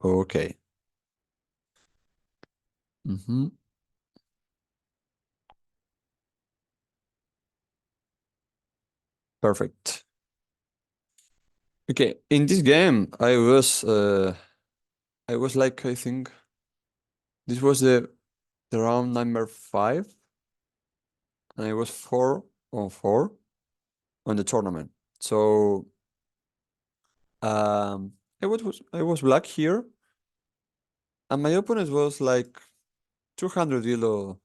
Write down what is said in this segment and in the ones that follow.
Okay. Perfect. Okay, in this game, I was like, I think this was the round number 5, and I was 4-on-4 on the tournament. So I was black here, and my opponent was like 200 elo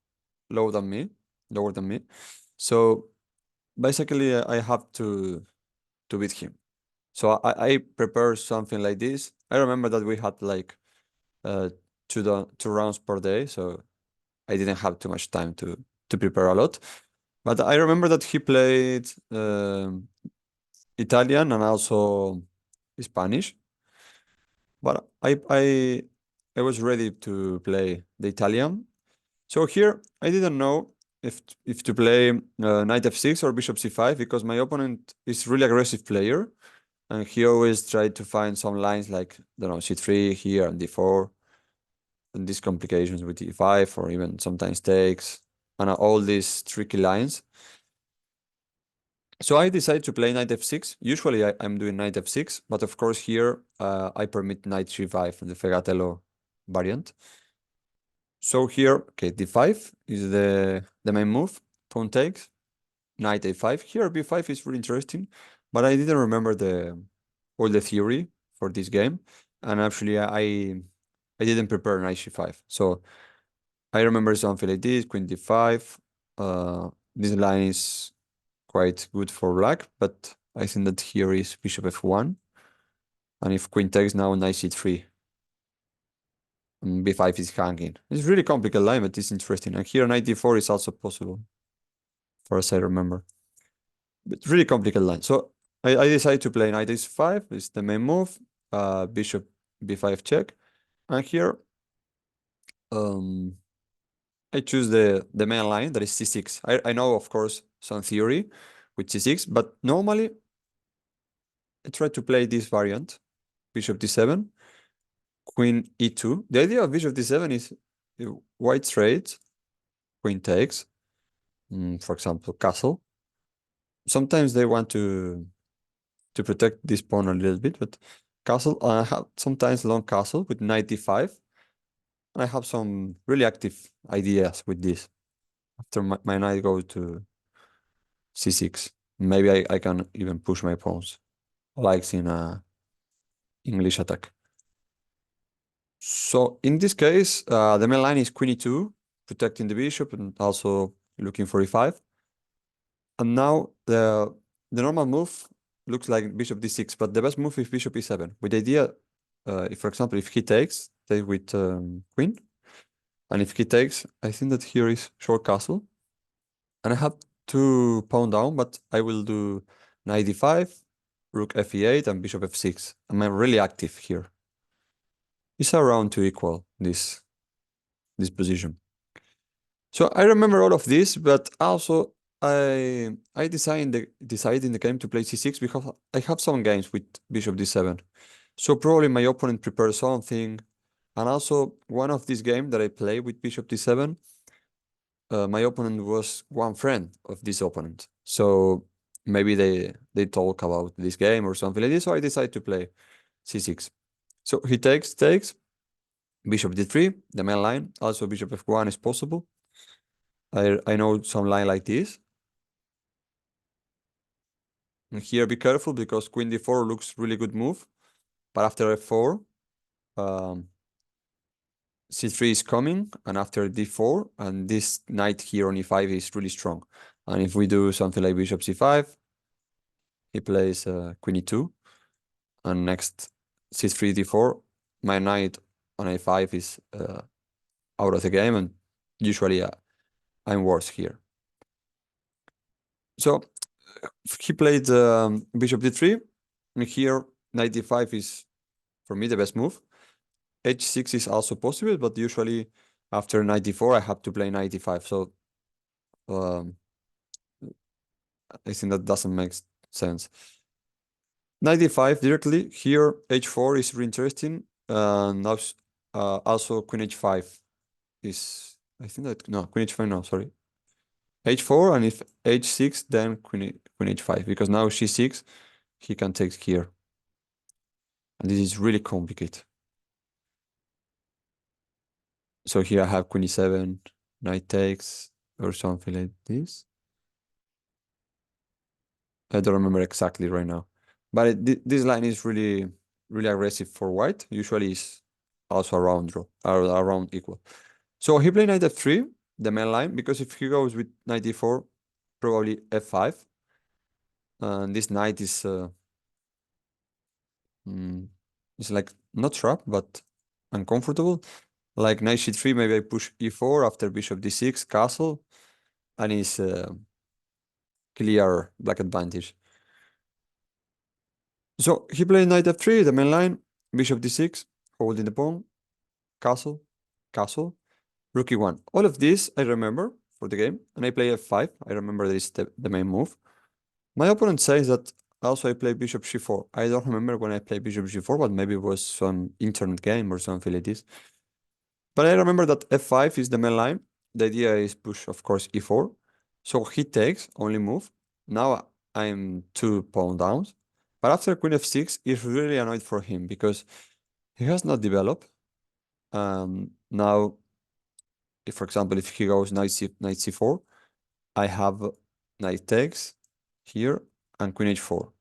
lower than me. So basically, I have to beat him. So I prepare something like this. I remember that we had like uh two rounds per day, so I didn't have too much time to prepare a lot. But I remember that he played Italian and also Spanish. But I was ready to play the Italian. So here I didn't know if to play knight f6 or bishop c5 because my opponent is really aggressive player and he always tried to find some lines like, I don't know, c3 here and d4 and these complications with e5 or even sometimes takes and all these tricky lines. So I decided to play knight f6. Usually I'm doing knight f6, but of course here I permit knight c5 in the Fegatello variant. So here, okay, d5 is the main move. Pawn takes, knight a5. Here b5 is really interesting, but I didn't remember all the theory for this game, and actually I didn't prepare knight c5. So I remember something like this: queen d5. This line is quite good for black, but I think that here is bishop f1, and if queen takes now knight c3. And b5 is hanging. It's really complicated line, but it's interesting. And here knight d4 is also possible, far as I remember. But really complicated line. So I decided to play knight h5. It's the main move. Bishop b5 check. And here um, I choose the main line, that is c6. I know, of course, some theory with c6, but normally I try to play this variant, bishop d7, queen e2. The idea of bishop d7 is white trades, queen takes, for example, castle. Sometimes they want to protect this pawn a little bit, but castle, I have sometimes long castle with knight d5. And I have some really active ideas with this. After my knight goes to c6, maybe I can even push my pawns, like in a English attack. So in this case, the main line is queen e2, protecting the bishop and also looking for e5. And now the normal move looks like bishop d6, but the best move is bishop e7. With the idea, if for example, if he takes, take with queen, and if he takes, I think that here is short castle, and I have two pawn down, but I will do knight d5, rook fe8, and bishop f6. I'm really active here. It's around to equal this position. So I remember all of this, but also I decided in the game to play c6 because I have some games with bishop d7. So probably my opponent prepared something. And also one of these games that I play with bishop d7, my opponent was one friend of this opponent. So maybe they talk about this game or something like this. So I decided to play c6. So he takes, bishop d3, the main line. Also bishop f1 is possible. I know some line like this. And here be careful because queen d4 looks really good move. But after f4, um, c3 is coming, and after d4, and this knight here on e5 is really strong. And if we do something like bishop c5, he plays queen e2, and next c3 d4, my knight on a5 is out of the game, and usually I'm worse here. So he played bishop d3, and here knight d5 is, for me, the best move. h6 is also possible, but usually after knight d4, I have to play knight d5, so um, I think that doesn't make sense. Knight d5 directly, here h4 is really interesting. Now also queen h5 is, I think that, no, queen h5, no, sorry. h4, and if h6, then queen h5, because now c6, he can take here. And this is really complicated. So here I have queen e7, knight takes, or something like this. I don't remember exactly right now. But this line is really, really aggressive for white. Usually it's also around draw, or around equal. So he played knight f3, the main line, because if he goes with knight d4, probably f5. And this knight is like not trapped, but uncomfortable. Like knight c3, maybe I push e4 after bishop d6, castle, and it's clear black advantage. So he played knight f3, the main line, bishop d6, holding the pawn, castle, castle, rook e1. All of this I remember for the game, and I play f5. I remember this the main move. My opponent says that also I play bishop g4. I don't remember when I played bishop g4, but maybe it was some internet game or something like this. But I remember that f5 is the main line. The idea is push, of course, e4. So he takes, only move. Now I'm 2 pawn down. But after queen f6, it's really annoyed for him because he has not developed. Now, if, for example, if he goes knight c4, I have knight takes here and queen h4.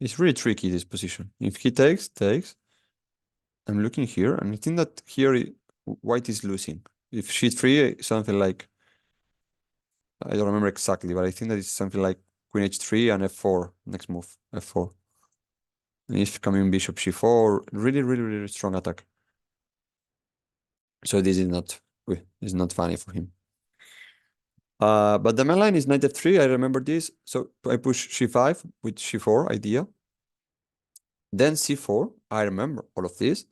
It's really tricky, this position. If he takes, I'm looking here, and I think that here white is losing. If c3, something like, I don't remember exactly, but I think that it's something like queen h3 and f4, next move, f4. And if coming bishop c4, really, really, really strong attack. So this is not funny for him. But the main line is knight f3, I remember this. So I push c5 with c4 idea. Then c4, I remember all of this.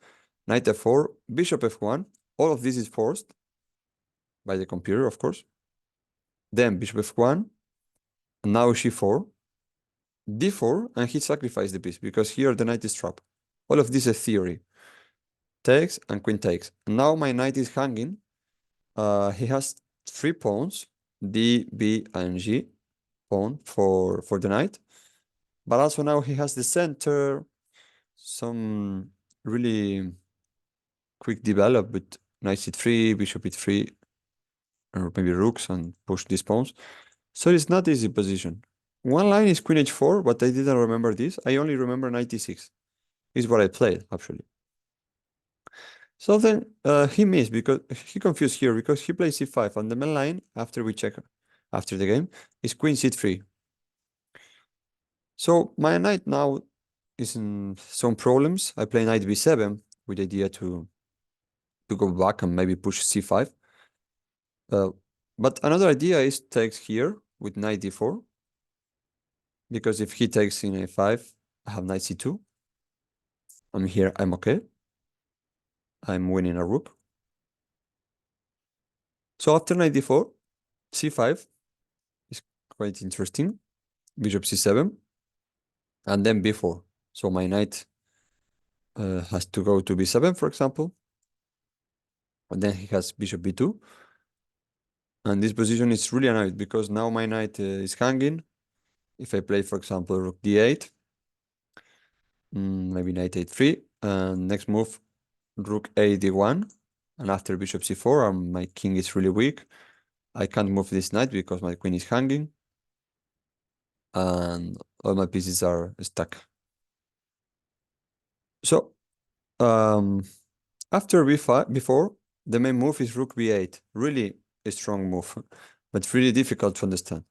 Knight f4, bishop f1, all of this is forced by the computer, of course. Then bishop f1, and now c4, d4, and he sacrificed the piece because here the knight is trapped. All of this is theory. Takes and queen takes. Now my knight is hanging. He has 3 pawns, d, b, and g pawn for the knight. But also now he has the center, some really quick develop with knight c3, bishop e3, or maybe rooks and push these pawns. So it's not easy position. One line is queen h4, but I didn't remember this. I only remember knight e6. Is what I played, actually. So then he missed because he confused here because he plays c5 and the main line, after we check after the game, is queen c3. So my knight now is in some problems. I play knight b7 with the idea to go back and maybe push c5. But another idea is takes here with knight d4. Because if he takes in a5, I have knight c2. I'm here, I'm okay. I'm winning a rook. So after knight d4, c5 is quite interesting. Bishop c7, and then b4. So my knight has to go to b7, for example. And then he has bishop b2. And this position is really annoyed because now my knight is hanging. If I play, for example, rook d8, maybe knight a3, and next move, rook a d1, and after bishop c4, and my king is really weak. I can't move this knight because my queen is hanging, and all my pieces are stuck. So, after b5, before, the main move is rook b8. Really a strong move, but really difficult to understand.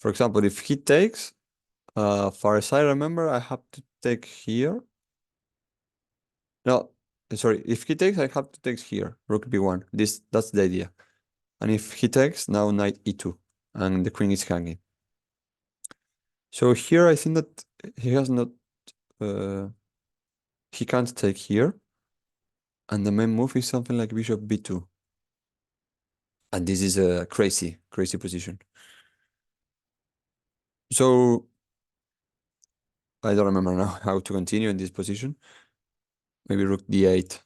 For example, if he takes, far as I remember, I have to take here. No, sorry, if he takes, I have to take here, rook b1. That's the idea. And if he takes, now knight e2, and the queen is hanging. So here I think that he has not, he can't take here. And the main move is something like bishop b2. And this is a crazy, crazy position. So I don't remember now how to continue in this position. maybe rook d8.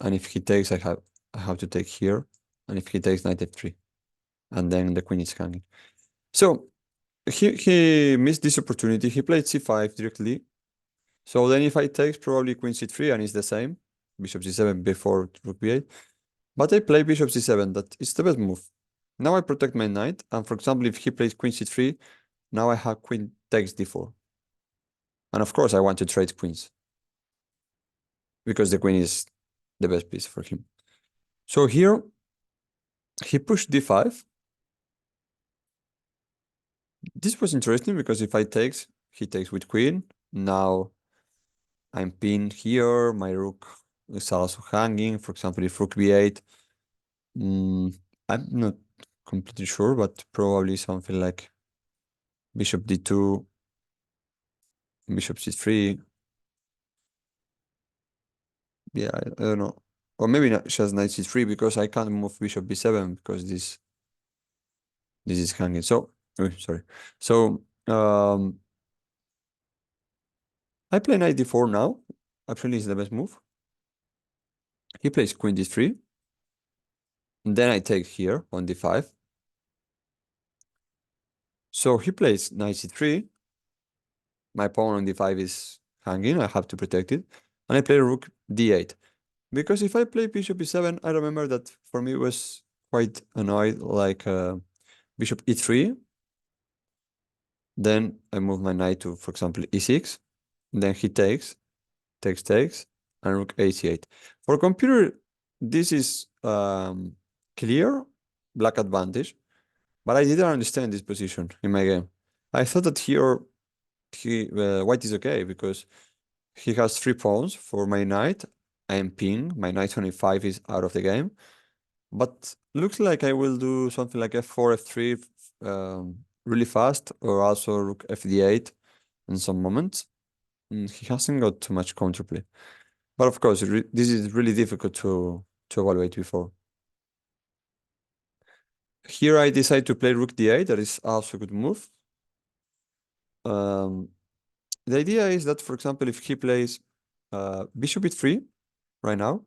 And if he takes, I have to take here. And if he takes, knight f3. And then the queen is hanging. So he missed this opportunity. He played c5 directly. So then if I take, probably queen c3, and it's the same. Bishop c7 before rook b8. But I play bishop c7. That is the best move. Now I protect my knight. And for example, if he plays queen c3, now I have queen takes d4. And of course, I want to trade queens because the queen is the best piece for him. So here, he pushed d5. This was interesting because if I takes, he takes with queen. Now I'm pinned here. My rook is also hanging. For example, if rook b8, I'm not completely sure, but probably something like bishop d2, bishop c3. Yeah, I don't know. Or maybe not just knight c3 because I can't move bishop b7 because this is hanging. So, oh, sorry. So, I play knight d4 now. Actually, it's the best move. He plays queen d3. And then I take here on d5. So he plays knight c3. My pawn on d5 is hanging. I have to protect it. And I play rook d8. Because if I play bishop e7, I remember that for me it was quite annoyed, like bishop e3. Then I move my knight to, for example, e6. Then he takes, and rook ac8. For computer, this is clear, black advantage. But I didn't understand this position in my game. I thought that here white is okay because he has 3 pawns for my knight. I am pinned. My knight 25 is out of the game. But looks like I will do something like f4, f3 really fast, or also rook fd8 in some moments. He hasn't got too much counterplay. But of course, this is really difficult to evaluate before. Here I decide to play rook d8. That is also a good move. The idea is that, for example, if he plays bishop e3 right now,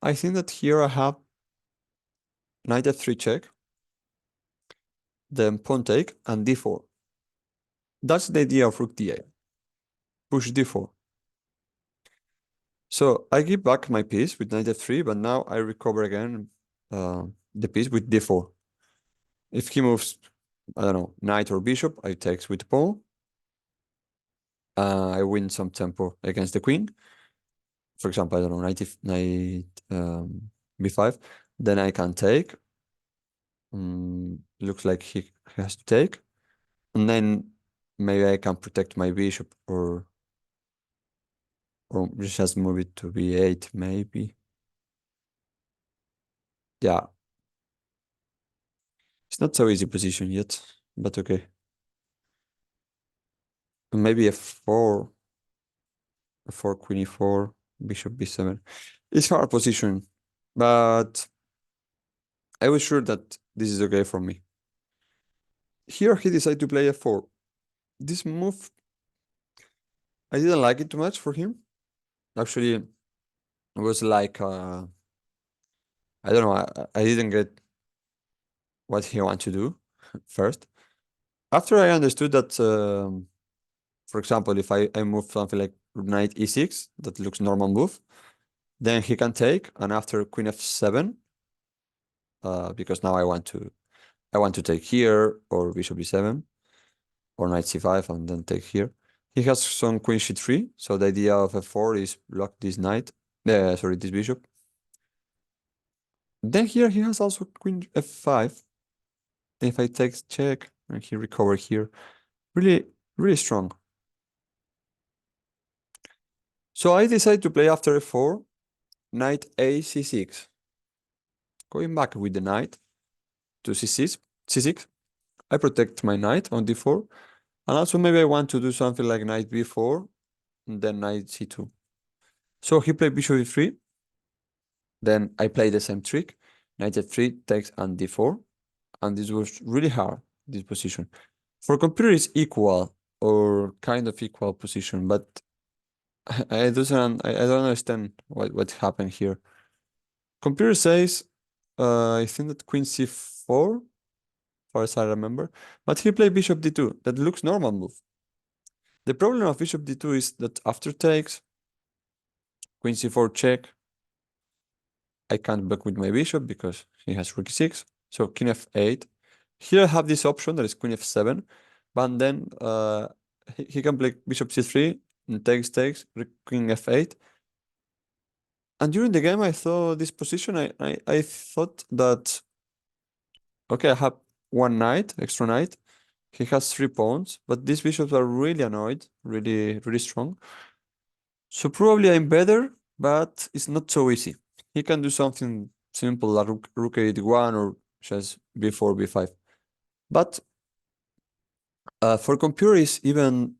I think that here I have knight f3 check, then pawn take, and d4. That's the idea of rook d8. Push d4. So I give back my piece with knight f3, but now I recover again the piece with d4. If he moves, I don't know, knight or bishop, I take with pawn. I win some tempo against the queen. For example, I don't know, knight b5. Then I can take. Looks like he has to take. And then maybe I can protect my bishop or just move it to b8, maybe. Yeah. It's not so easy position yet, but okay. Maybe f4, queen e4, bishop b7. It's hard position, but I was sure that this is okay for me. Here he decided to play f4. This move, I didn't like it too much for him. Actually, it was like, I don't know, I didn't get what he wanted to do first. After I understood that, for example, if I move something like knight e6, that looks normal move, then he can take, and after queen f7, because now I want to take here, or bishop e7, or knight c5, and then take here. He has some queen c3, so the idea of f4 is block this knight, sorry, this bishop. Then here he has also queen f5. If I take check, and he recover here, really, really strong. So I decide to play after f4, knight a c6. Going back with the knight to c6. I protect my knight on d4. And also maybe I want to do something like knight b4, and then knight c2. So he played bishop e3. Then I play the same trick. Knight f3 takes and d4. And this was really hard, this position. For computer, it's equal or kind of equal position, but I don't understand what happened here. Computer says, I think that queen c4, far as I remember, but he played bishop d2. That looks normal move. The problem of bishop d2 is that after takes, queen c4 check, I can't block with my bishop because he has rook e6. So king f8. Here I have this option that is queen f7, but then he can play bishop c3 and takes queen f8. And during the game, I thought this position, I thought that, okay, I have one knight, extra knight. He has 3 pawns, but these bishops are really annoyed, really strong. So probably I'm better, but it's not so easy. He can do something simple like rook a1 or just b4, b5. But for computer, it's even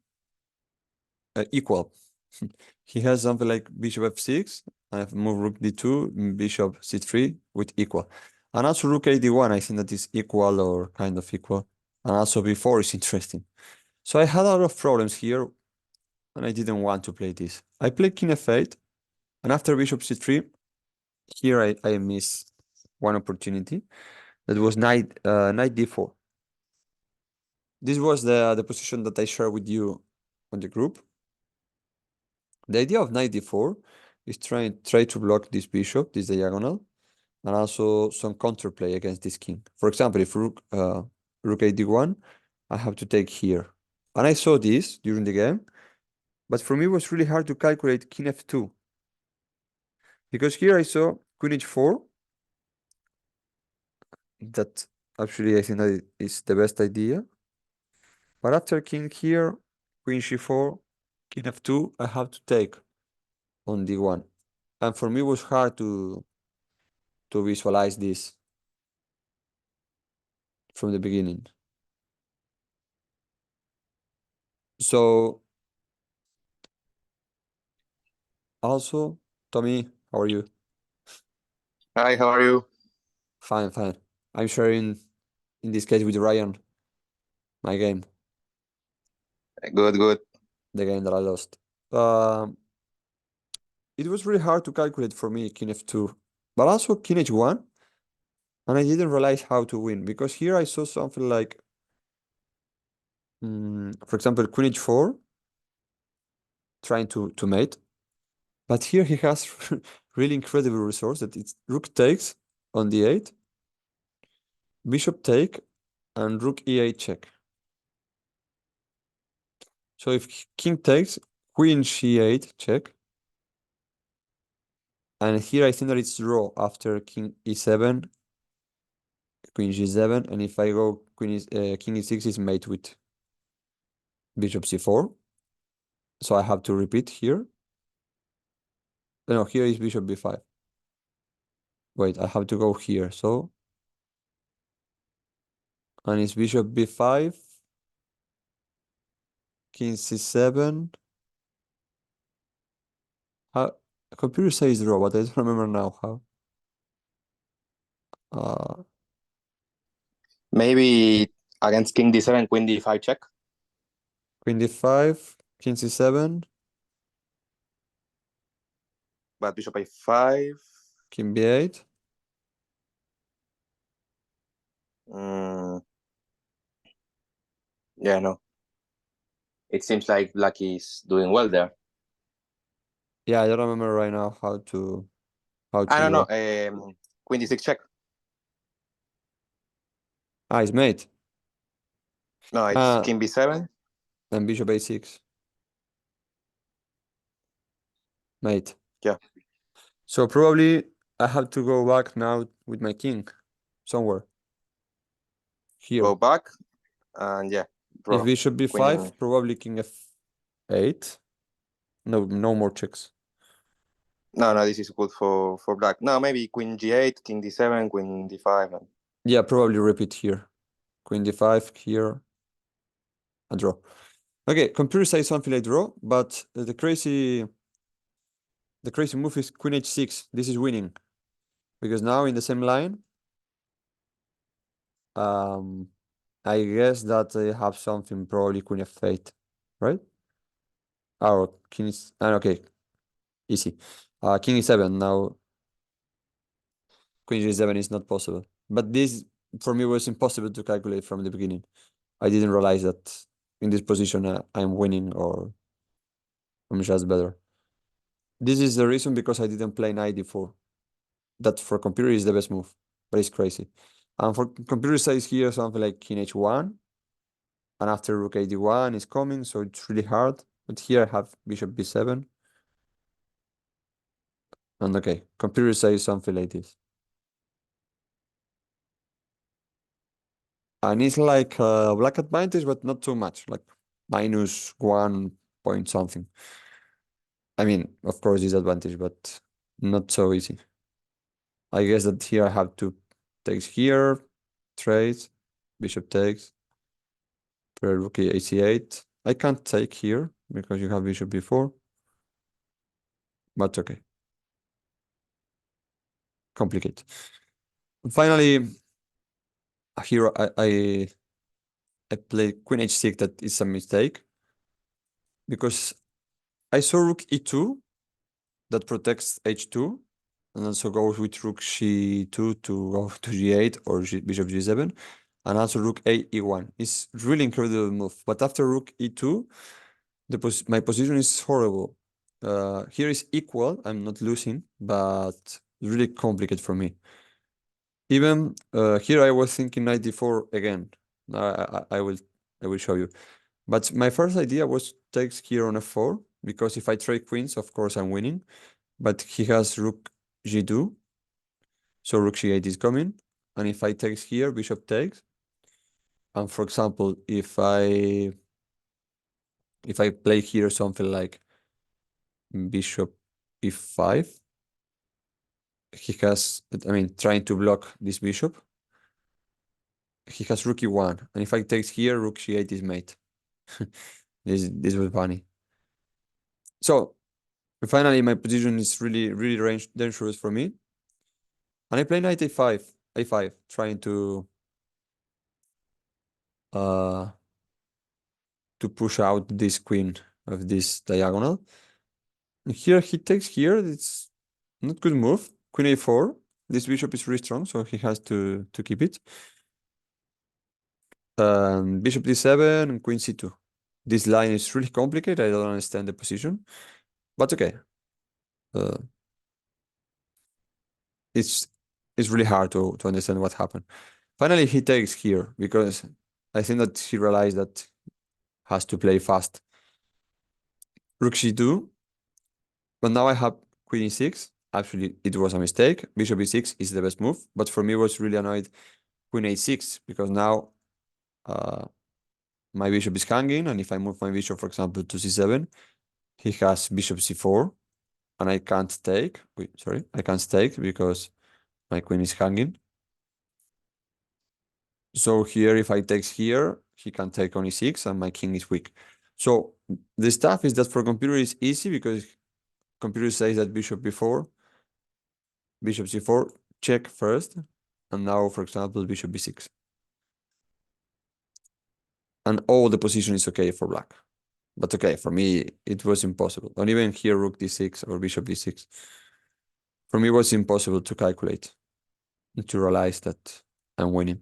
equal. He has something like bishop f6. I've moved rook d2, bishop c3 with equal. And also rook a1, I think that is equal or kind of equal. And also b4 is interesting. So I had a lot of problems here, and I didn't want to play this. I played king f8, and after bishop c3, here I missed one opportunity. That was knight d4. This was the position that I shared with you on the group. The idea of knight d4 is try to block this bishop, this diagonal, and also some counterplay against this king. For example, if rook a d1, I have to take here. And I saw this during the game, but for me it was really hard to calculate king f2. Because here I saw queen h4, that actually I think that it is the best idea. But after king here, queen c4, king f2, I have to take on d1. And for me it was hard to visualize this from the beginning. So also, Tommy, how are you? Hi, how are you? Fine, fine. I'm sharing in this case with Ryan my game, Good, good. the game that I lost. Um, it was really hard to calculate for me king f2, but also king h1, and I didn't realize how to win because here I saw something like, for example, queen h4 trying to mate, but here he has really incredible resource that it's rook takes on d8, bishop take, and rook e8 check. So if king takes, queen c8 check. And here I think that it's draw after king e7, queen g7, and if I go king e6 is mate with bishop c4. So I have to repeat here. No, here is bishop b5. Wait, I have to go here. So, and it's bishop b5, king c7. How, computer says draw, but I don't remember now how. Uh, Maybe against king d7, queen d5 check, queen d5, king c7, but bishop a5. king b8. Mm, yeah, no. It seems like black is doing well there. Yeah, I don't remember right now how I to don't know. draw. Queen d6 check. Ah, it's mate. No, it's Ah, king b7. and bishop a6, mate. Yeah, So probably I have to go back now with my king somewhere go here. back and yeah, If draw. bishop Queen. b5, probably king f8. No, no more checks. No, no, this is good for black. No, maybe queen g8, king d7, queen d5, and Yeah, probably repeat here. Queen d5 here and draw. Okay, computer says something like draw, but the crazy move is queen h6. This is winning because now in the same line, um, I guess that I have something probably queen f8, right? Oh, king is okay, easy. King e7 now. Queen g7 is not possible. But this for me was impossible to calculate from the beginning. I didn't realize that in this position I'm winning or I'm just better. This is the reason because I didn't play knight d4. That for computer is the best move, but it's crazy. And for computer size here something like king h1, and after rook a1 is coming, so it's really hard. But here I have bishop b7, and okay, computer says something like this. And it's like black advantage, but not too much, like minus 1 point something. I mean, of course, disadvantage, but not so easy. I guess that here I have to take here, trade, bishop takes, play rook ac8. I can't take here because you have bishop before, but okay, complicated. Finally, here I played queen h6. That is a mistake because I saw rook e2 that protects h2, and also goes with rook c2 to go to g8 or bishop g7, and also rook a e1. It's really incredible move. But after rook e2, my position is horrible. Here is equal. I'm not losing, but really complicated for me. Even here, I was thinking knight d4 again. I will show you. But my first idea was takes here on f4 because if I trade queens, of course I'm winning. But he has rook g2, so rook g8 is coming. And if I takes here, bishop takes. And for example, if I play here something like bishop e5, he has, I mean, trying to block this bishop. He has rook e1, and if I takes here, rook g8 is mate. This was funny. So finally, my position is really really dangerous for me, and I play knight a5, trying uh to push out this queen of this diagonal. And here he takes here. It's not good move. Queen a4. This bishop is really strong, so he has to keep it. Bishop d7 and queen c2. This line is really complicated. I don't understand the position, but okay. Uh, it's it's really hard to understand what happened. Finally, he takes here because I think that he realized that has to play fast. Rook c2, but now I have queen e6. Actually, it was a mistake. Bishop e6 is the best move, but for me, it was really annoyed queen a6 because now uh, my bishop is hanging, and if I move my bishop, for example, to c7, he has bishop c4, and I can't take. Wait, sorry, I can't take because my queen is hanging. So here, if I take here, he can take on e6, and my king is weak. So the stuff is that for computer is easy because computer says that bishop b4, bishop c4, check first, and now, for example, bishop b6. And all the position is okay for black. But okay, for me, it was impossible. Don't even here rook d6 or bishop d6. For me, it was impossible to calculate and to realize that I'm winning.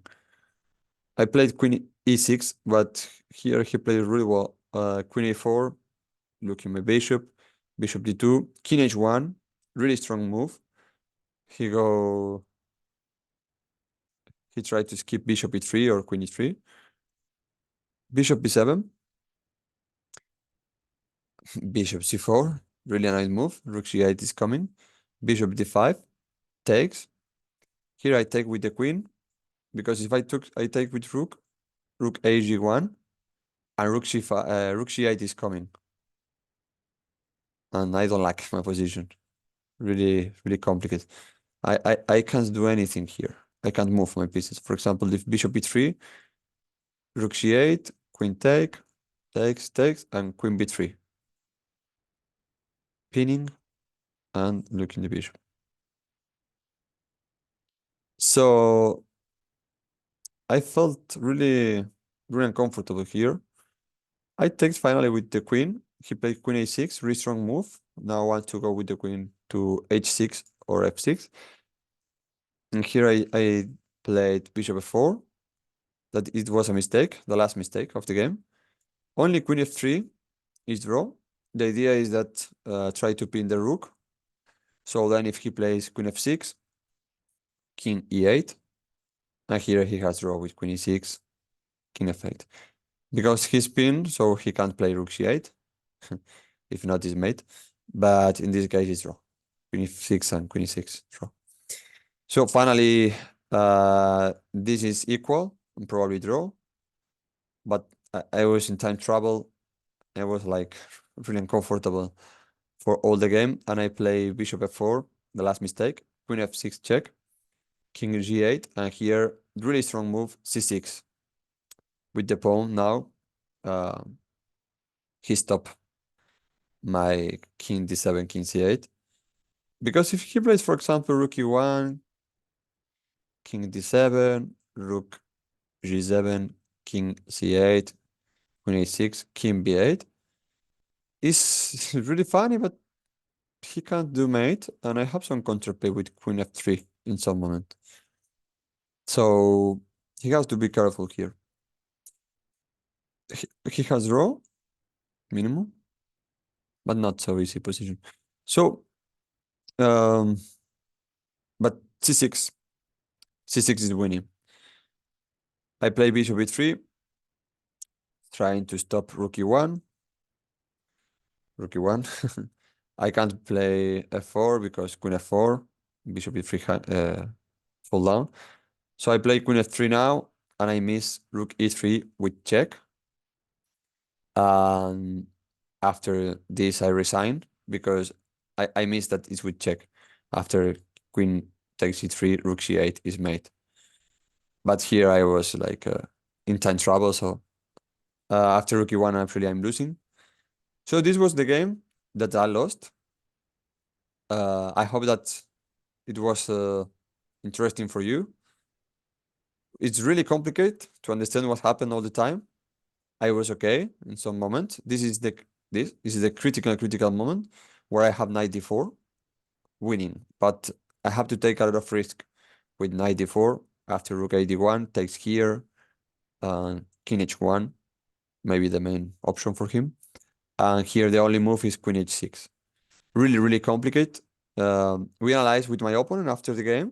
I played queen e6, but here he played really well. Queen a4, looking my bishop, bishop d2, king h1, really strong move. He tried to skip bishop e3 or queen e3. Bishop b7, bishop c4, really nice move. Rook g8 is coming. Bishop d5, takes. Here I take with the queen, because if I take with rook, rook a g1, and rook g8 is coming. And I don't like my position. Really, really complicated. I can't do anything here. I can't move my pieces. For example, if bishop e3, rook g8, queen takes, and queen b3. Pinning and looking the bishop. So I felt really, really uncomfortable here. I take finally with the queen, he played queen a6, really strong move. Now I want to go with the queen to h6 or f6. And here I played bishop f4. That it was a mistake, the last mistake of the game. Only queen f3 is draw. The idea is that try to pin the rook. So then if he plays queen f6, king e8, and here he has draw with queen e6, king f8. Because he's pinned, so he can't play rook c8. If not, it's mate. But in this case, it's draw. Queen e6 and queen e6 draw. So finally, this is equal and probably draw. But I was in time trouble. I was like really uncomfortable for all the game, and I play bishop f4, the last mistake, queen f6 check, king g8, and here really strong move c6 with the pawn. Now he stopped my king d7, king c8, because if he plays, for example, rook e1, king d7, rook g7, king c8, queen a6, king b8, it's really funny, but he can't do mate, and I have some counterplay with queen f3 in some moment. So he has to be careful here. He has draw, minimum, but not so easy position. So, but c6, c6 is winning. I play bishop e3, trying to stop rook e1, rook e1. I can't play f4 because queen f4, bishop e3 fall down. So I play queen f3 now, and I miss rook e3 with check. And after this, I resign because I miss that it's with check. After queen takes e3, rook c8 is mate. But here I was like in time trouble, so after rook e1, actually I'm losing. So this was the game that I lost. I hope that it was interesting for you. It's really complicated to understand what happened all the time. I was okay in some moment. This is the critical moment where I have knight d4 winning, but I have to take a lot of risk with knight d4 after rook a d1 takes here, king h1, maybe the main option for him, and here the only move is queen h6. Really complicated. We analyzed with my opponent after the game,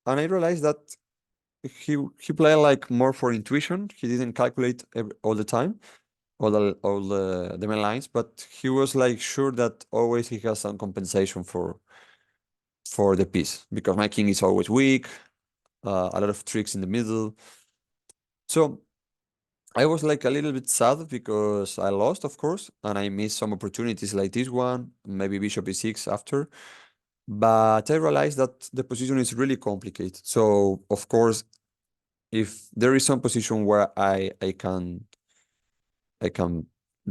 and I realized that he played like more for intuition. He didn't calculate all the time, all the main lines, but he was like sure that always he has some compensation for the piece because my king is always weak, a lot of tricks in the middle. So I was like a little bit sad because I lost, of course, and I missed some opportunities like this one, maybe bishop e6 after. But I realized that the position is really complicated. So of course, if there is some position where I can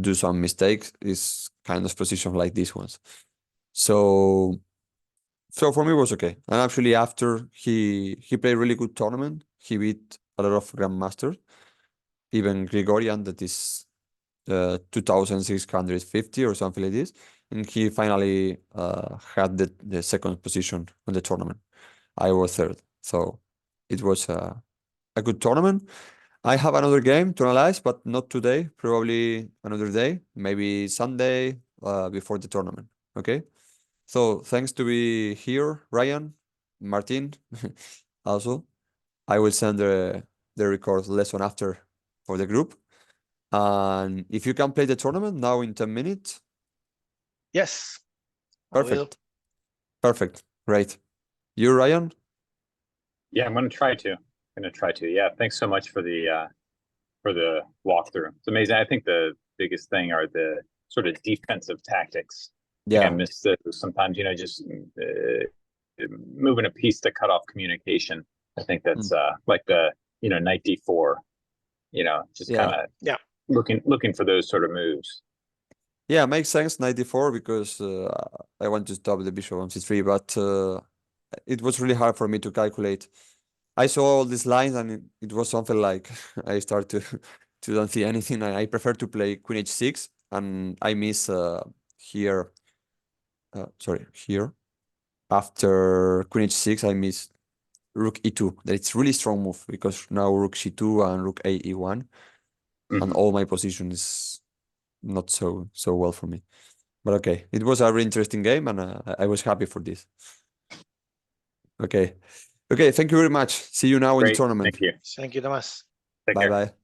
do some mistakes, is kind of position like these ones. So for me it was okay. And actually after he played really good tournament, he beat a lot of grandmasters, even Gregorian that is 2650 or something like this, and he finally had the second position on the tournament. I was third, so it was a good tournament. I have another game to analyze, but not today. Probably another day, maybe Sunday before the tournament. Okay. So thanks to be here, Ryan, Martin. Also, I will send the record lesson after for the group. And if you can play the tournament now in 10 minutes, Yes, I will. perfect. Perfect. Great. You, Ryan? Yeah, I'm gonna try to. Yeah, thanks so much for the walkthrough. It's amazing. I think the biggest thing are the sort of defensive tactics. I think I Yeah. miss those sometimes. Just moving a piece to cut off communication. I think that's like the knight d4. Just Yeah. kind of looking for those sort of moves. Yeah, makes sense, 94, because I want to stop the bishop on c3, but it was really hard for me to calculate. I saw all these lines and it was something like I start to don't see anything. I prefer to play queen h6 and I miss here. Sorry, here. After Queen h6, I miss Rook e2. That it's really strong move because now Rook c2 and Rook a e1, and Mhm. all my position is not so well for me. But okay, it was a really interesting game, and I was happy for this. Okay, thank you very much. See you now in the Great, tournament. thank you. Thank you, Thomas. Take Bye care. bye.